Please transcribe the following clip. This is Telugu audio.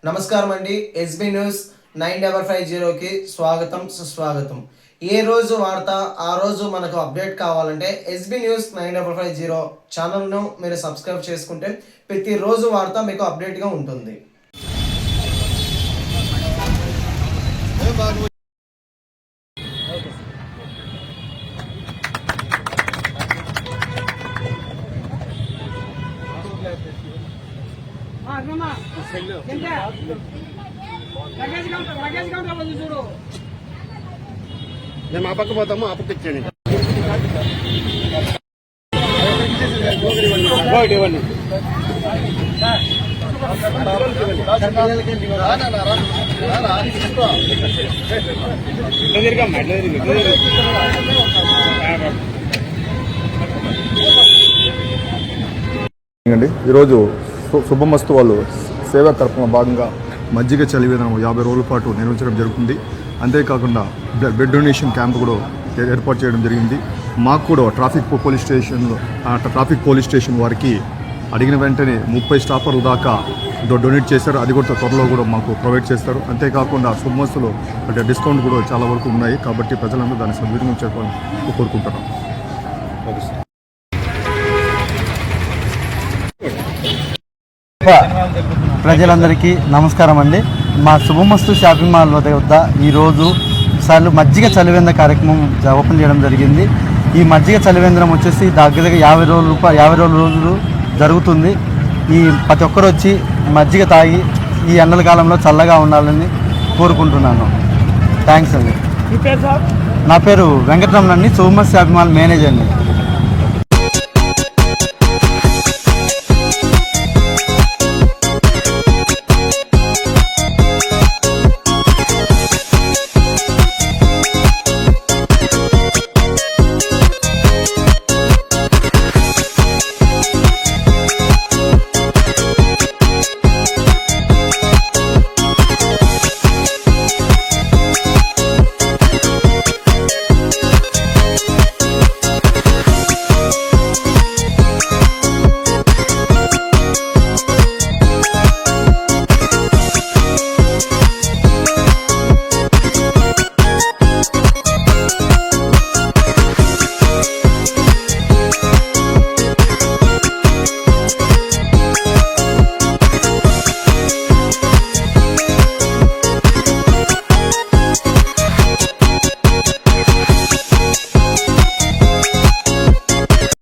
నమస్కారం అండి. ఎస్బీ న్యూస్ 9550కి స్వాగతం సుస్వాగతం. ఏ రోజు వార్త ఆ రోజు మనకు అప్డేట్ కావాలంటే ఎస్బీ న్యూస్ 9550 ఛానల్ను మీరు సబ్స్క్రైబ్ చేసుకుంటే ప్రతిరోజు వార్త మీకు అప్డేట్గా ఉంటుంది. మేము ఆ పక్క పోతాము, ఆ పక్క ఇచ్చేయండి. ఈరోజు శుభమస్తు వాళ్ళు సేవా కార్యక్రమం భాగంగా మజ్జిగ చలివేదన 50 రోజుల పాటు నిర్వహించడం జరుగుతుంది. అంతేకాకుండా బ్లడ్ డొనేషన్ క్యాంప్ కూడా ఏర్పాటు చేయడం జరిగింది. మాకు కూడా ట్రాఫిక్ పోలీస్ స్టేషన్ వారికి అడిగిన వెంటనే 30 స్టాపర్లు దాకా డొనేట్ చేశారు. అది కూడా త్వరలో కూడా మాకు ప్రొవైడ్ చేస్తారు. అంతేకాకుండా శుభమస్తులో అంటే డిస్కౌంట్ కూడా చాలా వరకు ఉన్నాయి. కాబట్టి ప్రజలందరూ దాన్ని సద్వినియోగం చేసుకోవాలని కోరుకుంటున్నాం. ప్రజలందరికీ నమస్కారం అండి. మా శుభమస్తు షాపింగ్ మాల్ వద్ద ఈరోజు మజ్జిగ చలివేంద్ర కార్యక్రమం ఓపెన్ చేయడం జరిగింది. ఈ మజ్జిగ చలివేంద్రం వచ్చేసి దగ్గర 50 రోజులు జరుగుతుంది. ప్రతి ఒక్కరు వచ్చి మజ్జిగ తాగి ఈ ఎండల కాలంలో చల్లగా ఉండాలని కోరుకుంటున్నాను. థ్యాంక్స్ అండి. నా పేరు వెంకటరమణ అండి, శుభమస్తు షాపింగ్ మాల్ మేనేజర్ అండి.